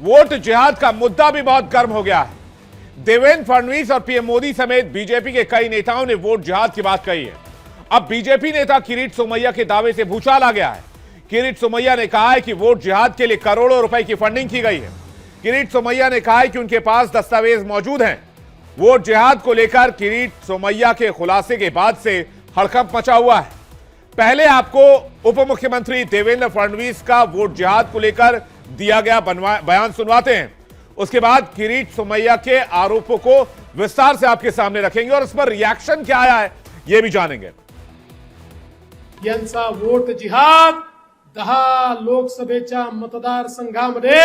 Vote जिहाद का मुद्दा भी बहुत गर्म हो गया है। देवेंद्र फडणवीस और पीएम मोदी समेत बीजेपी के कई नेताओं ने वोट जिहाद की बात कही है। अब बीजेपी नेता किरीट सोमैया के दावे से भूचाल आ गया है। किरीट सोमैया ने कहा है कि वोट जिहाद के लिए करोड़ों रुपए की फंडिंग की गई है। किरीट सोमैया ने कहा है कि उनके पास दस्तावेज मौजूद हैं। वोट जिहाद को लेकर किरीट सोमैया के खुलासे के बाद से हड़कंप मचा हुआ है। पहले आपको उप मुख्यमंत्री देवेंद्र फडणवीस का वोट जिहाद को लेकर दिया गया बयान सुनवाते हैं, उसके बाद किरीट सोमैया के आरोपों को विस्तार से आपके सामने रखेंगे और इस पर रिएक्शन क्या आया है यह भी जानेंगे। यांचा वोट जिहाद 10 लोकसभेच्या मतदारसंघामध्ये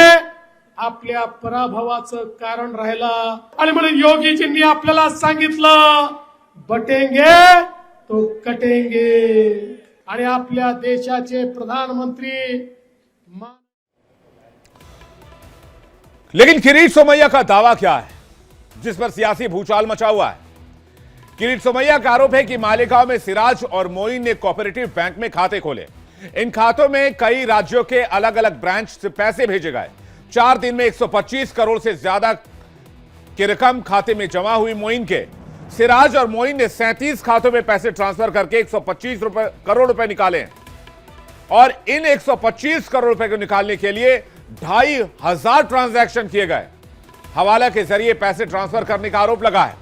आपल्या पराभवाचं कारण राहिला आणि म्हणून योगीजींनी आपल्याला सांगितलं बटेंगे तो कटेंगे आणि आपल्या देशाचे प्रधानमंत्री। लेकिन किरीट सोमैया का दावा क्या है जिस पर सियासी भूचाल मचा हुआ है? किरीट सोमैया का आरोप है कि मालेगांव में सिराज और मोइन ने कोऑपरेटिव बैंक में खाते खोले। इन खातों में कई राज्यों के अलग अलग ब्रांच से पैसे भेजे गए। 4 दिन में 125 करोड़ से ज्यादा की रकम खाते में जमा हुई। मोइन के सिराज और मोइन ने 37 खातों में पैसे ट्रांसफर करके 125 करोड़ रुपए निकाले और इन 125 करोड़ रुपए को निकालने के लिए 2500 ट्रांजैक्शन किए गए। हवाला के जरिए पैसे ट्रांसफर करने का आरोप लगा है।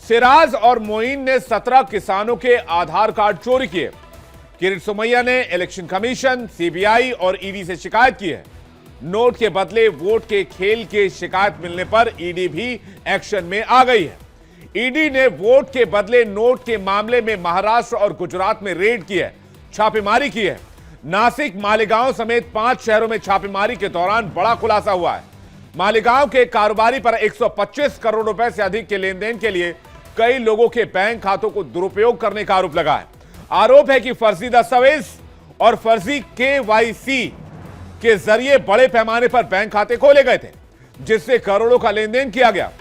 सिराज और मोइन ने 17 किसानों के आधार कार्ड चोरी किए। किरीट सोमैया ने इलेक्शन कमीशन, सीबीआई और ईडी से शिकायत की है। नोट के बदले वोट के खेल की शिकायत मिलने पर ईडी भी एक्शन में आ गई है। ईडी ने वोट के बदले नोट के मामले में महाराष्ट्र और गुजरात में रेड की है, छापेमारी की है। नासिक, मालेगांव समेत 5 शहरों में छापेमारी के दौरान बड़ा खुलासा हुआ है। मालेगांव के कारोबारी पर 125 करोड़ रुपए से अधिक के लेन देन के लिए कई लोगों के बैंक खातों को दुरुपयोग करने का आरोप लगा है। आरोप है कि फर्जी दस्तावेज और फर्जी केवाईसी के जरिए बड़े पैमाने पर बैंक खाते खोले गए थे, जिससे करोड़ों का लेन देन किया गया।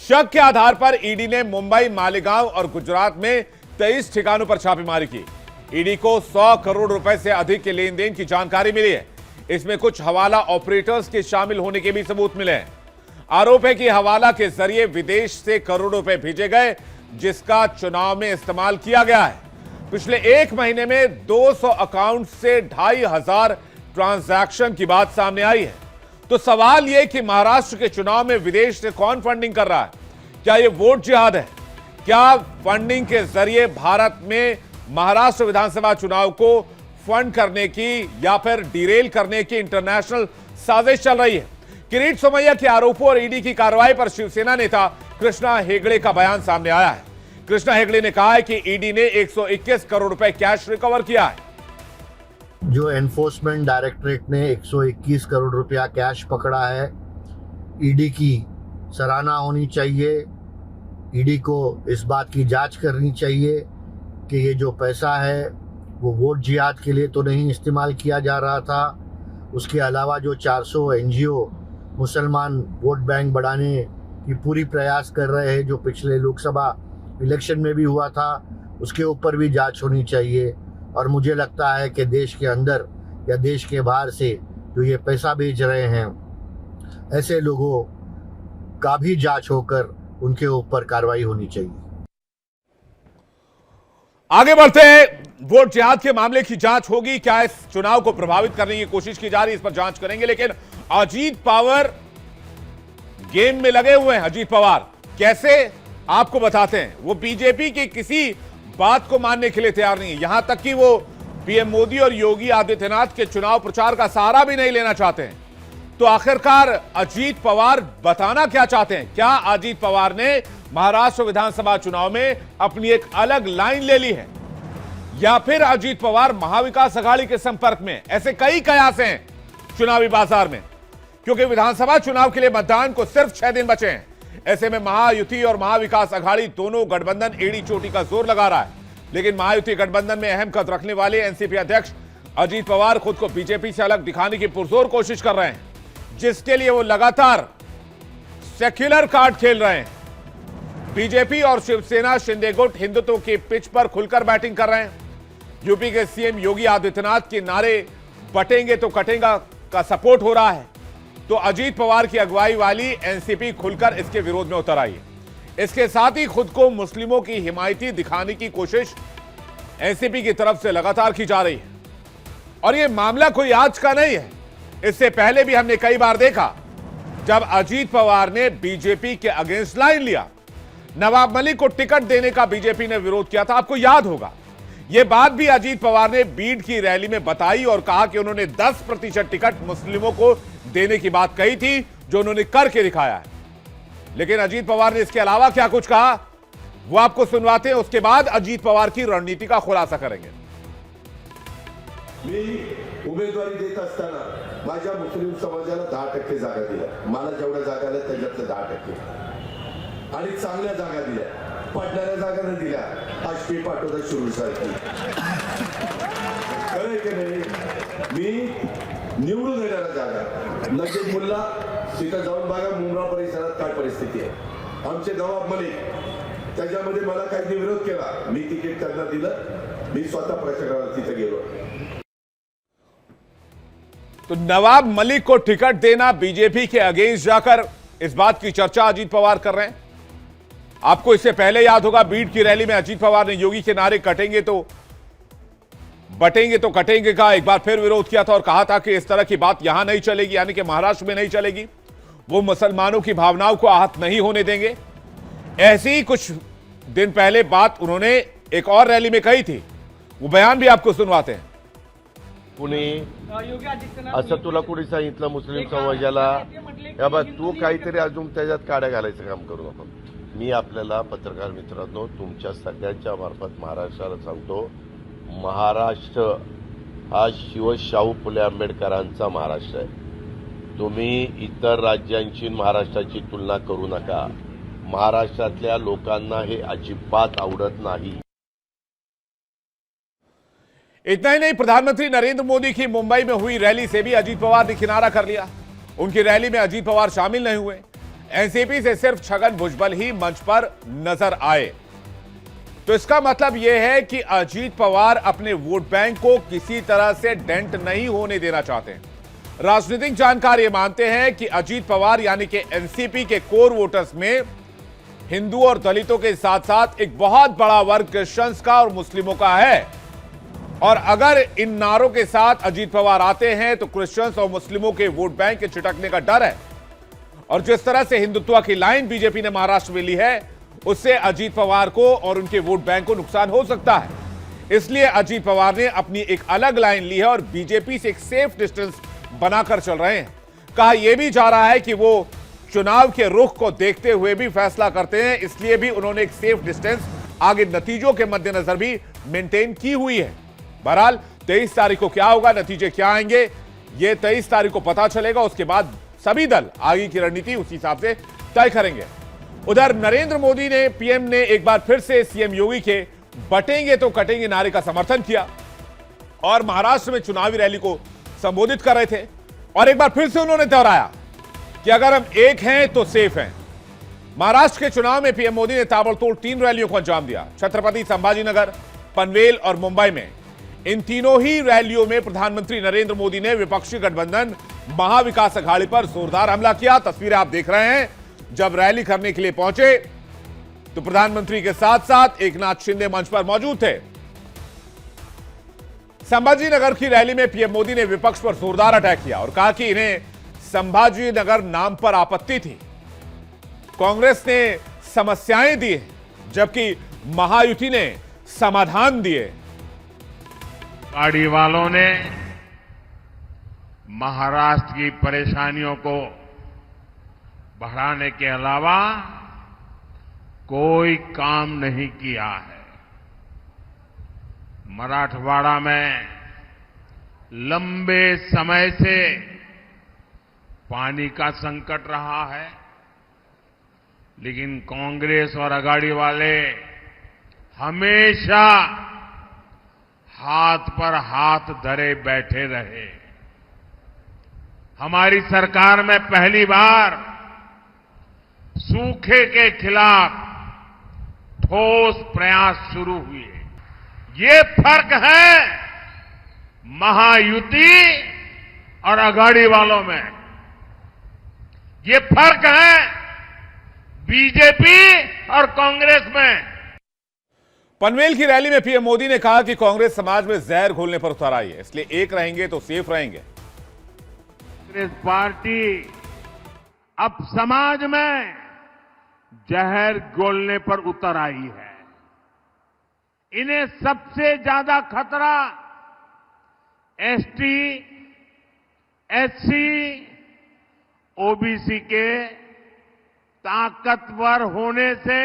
शक के आधार पर ईडी ने मुंबई, मालेगांव और गुजरात में 23 ठिकानों पर छापेमारी की। ईडी को 100 करोड़ रुपए से अधिक के लेन देन की जानकारी मिली है। इसमें कुछ हवाला ऑपरेटर्स के शामिल होने के भी सबूत मिले हैं। आरोप है कि हवाला के जरिए विदेश से करोड़ों रुपए भेजे गए, जिसका चुनाव में इस्तेमाल किया गया है। पिछले 1 महीने में 200 अकाउंट से 2500 ट्रांजैक्शन की बात सामने आई है। तो सवाल यह कि महाराष्ट्र के चुनाव में विदेश से कौन फंडिंग कर रहा है? क्या यह वोट जिहाद है? क्या फंडिंग के जरिए भारत में महाराष्ट्र विधानसभा चुनाव को फंड करने की या फिर डिरेल करने की इंटरनेशनल साजिश चल रही है? किरीट सोमैया के आरोपों और ईडी की कार्रवाई पर शिवसेना नेता कृष्णा हेगड़े का बयान सामने आया है। कृष्णा हेगड़े ने कहा है कि ईडी ने 121 करोड़ रुपए कैश रिकवर किया है। जो एनफोर्समेंट डायरेक्टरेट ने 121 करोड़ रुपया कैश पकड़ा है, ईडी की सराहना होनी चाहिए। ईडी को इस बात की जांच करनी चाहिए कि ये जो पैसा है वो वोट जिहाद के लिए तो नहीं इस्तेमाल किया जा रहा था। उसके अलावा जो 400 एनजीओ मुसलमान वोट बैंक बढ़ाने की पूरी प्रयास कर रहे हैं, जो पिछले लोकसभा इलेक्शन में भी हुआ था, उसके ऊपर भी जांच होनी चाहिए। और मुझे लगता है कि देश के अंदर या देश के बाहर से जो ये पैसा भेज रहे हैं, ऐसे लोगों का भी जांच होकर उनके ऊपर कार्रवाई होनी चाहिए। आगे बढ़ते हैं। वोट जिहाद के मामले की जांच होगी। क्या इस चुनाव को प्रभावित करने की कोशिश की जा रही है, इस पर जांच करेंगे। लेकिन अजीत पवार गेम में लगे हुए हैं। अजीत पवार कैसे, आपको बताते हैं। वो बीजेपी की किसी बात को मानने के लिए तैयार नहीं है। यहां तक कि वो पीएम मोदी और योगी आदित्यनाथ के चुनाव प्रचार का सहारा भी नहीं लेना चाहते हैं। तो आखिरकार अजीत पवार बताना क्या चाहते हैं? क्या अजीत पवार ने महाराष्ट्र विधानसभा चुनाव में अपनी एक अलग लाइन ले ली है, या फिर अजीत पवार महाविकास अघाड़ी के संपर्क में? ऐसे कई कयास हैं चुनावी बाजार में, क्योंकि विधानसभा चुनाव के लिए मतदान को सिर्फ 6 दिन बचे हैं। ऐसे में महायुति और महाविकास अघाड़ी दोनों गठबंधन एड़ी चोटी का जोर लगा रहा है। लेकिन महायुति गठबंधन में अहम कद रखने वाले एनसीपी अध्यक्ष अजीत पवार खुद को बीजेपी से अलग दिखाने की पुरजोर कोशिश कर रहे हैं, जिसके लिए वो लगातार सेक्युलर कार्ड खेल रहे हैं। बीजेपी और शिवसेना शिंदे गुट हिंदुत्व की पिच पर खुलकर बैटिंग कर रहे हैं। यूपी के सीएम योगी आदित्यनाथ के नारे बटेंगे तो कटेगा का सपोर्ट हो रहा है। तो अजीत पवार की अगुवाई वाली एनसीपी खुलकर इसके विरोध में उतर आई है। इसके साथ ही खुद को मुस्लिमों की हिमायती दिखाने की कोशिश एनसीपी की तरफ से लगातार की जा रही है। और यह मामला कोई आज का नहीं है, इससे पहले भी हमने कई बार देखा जब अजीत पवार ने बीजेपी के अगेंस्ट लाइन लिया, नवाब मलिक को टिकट देने का बीजेपी ने विरोध किया था। आपको याद होगा, यह बात भी अजीत पवार ने बीड की रैली में बताई और कहा कि उन्होंने 10% टिकट मुस्लिमों को देने की बात कही थी, जो उन्होंने करके दिखाया है। लेकिन अजीत पवार ने इसके अलावा क्या कुछ कहा, वो आपको सुनवाते हैं। उसके बाद अजीत पवार की रणनीति का खुलासा करेंगे। मी उमेदवारी देत असताना माझ्या मुस्लिम समाजाला 10% जागा दिल्या, मला जेवढ्या जागा आल्या त्याच्यातल्या 10% आणि चांगल्या जागा दिल्या, पडणाऱ्या जागा न दिल्या आष्टी पाठवता सुरू सारखी खरं की नाही। मी निवडून येणाऱ्या जागा नजीब मुल्ला तिथं जाऊन बघा मुंब्रा परिसरात काय परिस्थिती आहे। आमचे नवाब मलिक त्याच्यामध्ये मला काही विरोध केला, मी तिकीट त्यांना दिलं, मी स्वतः प्रचाराला तिथे गेलो। तो नवाब मलिक को टिकट देना बीजेपी के अगेंस्ट जाकर इस बात की चर्चा अजीत पवार कर रहे हैं। आपको इससे पहले याद होगा, बीड की रैली में अजीत पवार ने योगी के नारे कटेंगे तो बटेंगे तो कटेंगे का एक बार फिर विरोध किया था और कहा था कि इस तरह की बात यहां नहीं चलेगी, यानी कि महाराष्ट्र में नहीं चलेगी। वो मुसलमानों की भावनाओं को आहत नहीं होने देंगे। ऐसी ही कुछ दिन पहले बात उन्होंने एक और रैली में कही थी, वो बयान भी आपको सुनवाते हैं। कुणी असं तुला कुणी सांगितलं मुस्लिम समाजाला, या बा तू काहीतरी अजून त्याच्यात काड्या घालायचं काम करू नको। मी आपल्याला पत्रकार मित्रांनो तुमच्या सगळ्यांच्या मार्फत महाराष्ट्राला सांगतो, महाराष्ट्र हा शिवशाहू फुले आंबेडकरांचा महाराष्ट्र आहे। तुम्ही इतर राज्यांची महाराष्ट्राची तुलना करू नका। महाराष्ट्रातल्या लोकांना हे अजिबात आवडत नाही। इतना ही नहीं, प्रधानमंत्री नरेंद्र मोदी की मुंबई में हुई रैली से भी अजीत पवार ने किनारा कर लिया। उनकी रैली में अजीत पवार शामिल नहीं हुए। एनसीपी से सिर्फ छगन भुजबल ही मंच पर नजर आए। तो इसका मतलब यह है कि अजीत पवार अपने वोट बैंक को किसी तरह से डेंट नहीं होने देना चाहते हैं। राजनीतिक जानकार यह मानते हैं कि अजीत पवार यानी कि एनसीपी के कोर वोटर्स में हिंदू और दलितों के साथ साथ एक बहुत बड़ा वर्ग क्रिश्चियंस का और मुस्लिमों का है। और अगर इन नारों के साथ अजीत पवार आते हैं तो क्रिश्चियंस और मुस्लिमों के वोट बैंक के छिटकने का डर है। और जिस तरह से हिंदुत्व की लाइन बीजेपी ने महाराष्ट्र में ली है, उससे अजीत पवार को और उनके वोट बैंक को नुकसान हो सकता है। इसलिए अजीत पवार ने अपनी एक अलग लाइन ली है और बीजेपी से एक सेफ डिस्टेंस बनाकर चल रहे हैं। कहा यह भी जा रहा है कि वो चुनाव के रुख को देखते हुए भी फैसला करते हैं, इसलिए भी उन्होंने एक सेफ डिस्टेंस आगे नतीजों के मद्देनजर भी मेंटेन की हुई है। बहरहाल 23 तारीख को क्या होगा, नतीजे क्या आएंगे, ये 23 तारीख को पता चलेगा। उसके बाद सभी दल आगे की रणनीति उसी हिसाब से तय करेंगे। उधर नरेंद्र मोदी ने, पीएम ने एक बार फिर से सीएम योगी के बटेंगे तो कटेंगे नारे का समर्थन किया और महाराष्ट्र में चुनावी रैली को संबोधित कर रहे थे। और एक बार फिर से उन्होंने दोहराया कि अगर हम एक हैं तो सेफ हैं। महाराष्ट्र के चुनाव में पीएम मोदी ने ताबड़तोड़ 3 रैलियों को अंजाम दिया, छत्रपति संभाजीनगर, पनवेल और मुंबई में। इन तीनों ही रैलियों में प्रधानमंत्री नरेंद्र मोदी ने विपक्षी गठबंधन महाविकास अघाड़ी पर जोरदार हमला किया। तस्वीरें आप देख रहे हैं, जब रैली करने के लिए पहुंचे तो प्रधानमंत्री के साथ साथ एकनाथ शिंदे मंच पर मौजूद थे। संभाजीनगर की रैली में पीएम मोदी ने विपक्ष पर जोरदार अटैक किया और कहा कि इन्हें संभाजीनगर नाम पर आपत्ति थी। कांग्रेस ने समस्याएं दी जबकि महायुति ने समाधान दिए। गाड़ी वालों ने महाराष्ट्र की परेशानियों को बढ़ाने के अलावा कोई काम नहीं किया है। मराठवाड़ा में लंबे समय से पानी का संकट रहा है, लेकिन कांग्रेस और अघाड़ी वाले हमेशा हाथ पर हाथ धरे बैठे रहे। हमारी सरकार में पहली बार सूखे के खिलाफ ठोस प्रयास शुरू हुए। ये फर्क है महायुति और अघाड़ी वालों में। ये फर्क है बीजेपी और कांग्रेस में। पनवेल की रैली में पीएम मोदी ने कहा कि कांग्रेस समाज में जहर घोलने पर उतर आई है, इसलिए एक रहेंगे तो सेफ रहेंगे। कांग्रेस पार्टी अब समाज में जहर घोलने पर उतर आई है। इन्हें सबसे ज्यादा खतरा एसटी, एससी, ओबीसी के ताकतवर होने से,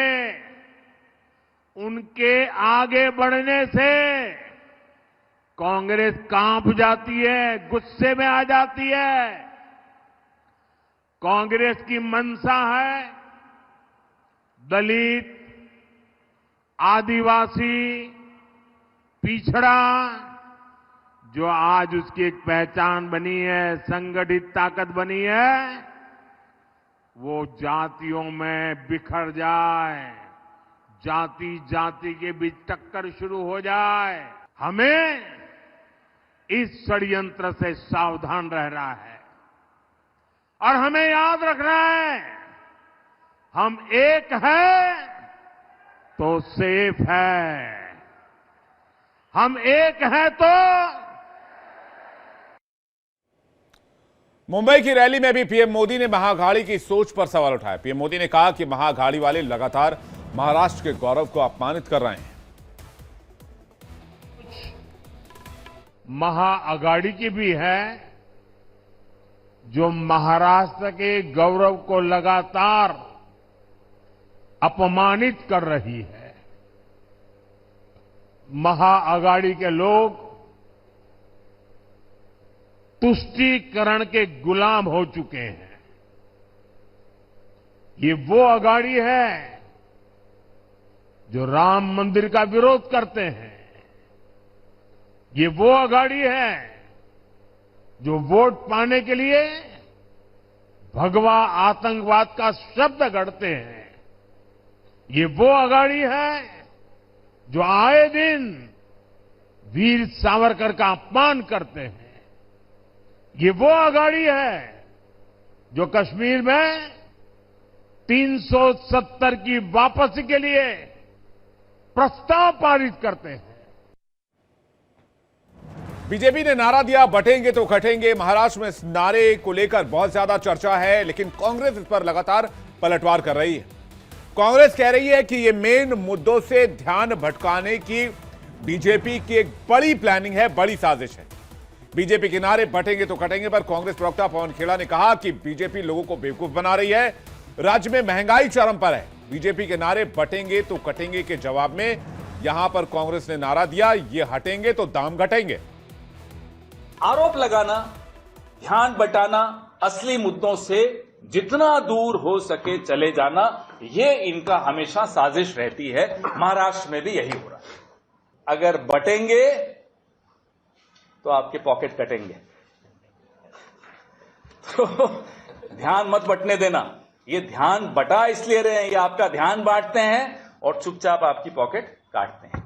उनके आगे बढ़ने से कांग्रेस कांप जाती है, गुस्से में आ जाती है। कांग्रेस की मंशा है दलित, आदिवासी, पिछड़ा, जो आज उसकी एक पहचान बनी है, संगठित ताकत बनी है, वो जातियों में बिखर जाए, जाति जाति के बीच टक्कर शुरू हो जाए। हमें इस षड्यंत्र से सावधान रहना है और हमें याद रखना है, हम एक हैं तो सेफ है, हम एक हैं तो। मुंबई की रैली में भी पीएम मोदी ने महाअघाड़ी की सोच पर सवाल उठाया। पीएम मोदी ने कहा कि महाअघाड़ी वाले लगातार महाराष्ट्र के गौरव को अपमानित कर रहे हैं। महाअघाड़ी की भी है जो महाराष्ट्र के गौरव को लगातार अपमानित कर रही है। महाअघाड़ी के लोग तुष्टीकरण के गुलाम हो चुके हैं। ये वो अघाड़ी है जो राम मंदिर का विरोध करते हैं। ये वो अघाड़ी है जो वोट पाने के लिए भगवा आतंकवाद का शब्द गढ़ते हैं। ये वो अघाड़ी है जो आए दिन वीर सावरकर का अपमान करते हैं। ये वो अघाड़ी है जो कश्मीर में 370 की वापसी के लिए प्रस्ताव पारित करते हैं। बीजेपी ने नारा दिया, बटेंगे तो कटेंगे। महाराष्ट्र में इस नारे को लेकर बहुत ज्यादा चर्चा है, लेकिन कांग्रेस इस पर लगातार पलटवार कर रही है। कांग्रेस कह रही है कि ये मेन मुद्दों से ध्यान भटकाने की बीजेपी की एक बड़ी प्लानिंग है, बड़ी साजिश है। बीजेपी के नारे बटेंगे तो कटेंगे पर कांग्रेस प्रवक्ता पवन खेड़ा ने कहा कि बीजेपी लोगों को बेवकूफ बना रही है। राज्य में महंगाई चरम पर है। बीजेपी के नारे बटेंगे तो कटेंगे के जवाब में यहां पर कांग्रेस ने नारा दिया, ये हटेंगे तो दाम घटेंगे। आरोप लगाना, ध्यान बटाना, असली मुद्दों से जितना दूर हो सके चले जाना, ये इनका हमेशा साजिश रहती है। महाराष्ट्र में भी यही हो रहा है। अगर बटेंगे तो आपके पॉकेट कटेंगे, तो ध्यान मत बटने देना। ये ध्यान बटा इसलिए रहे हैं, ये आपका ध्यान बांटते हैं और चुपचाप आपकी पॉकेट काटते हैं।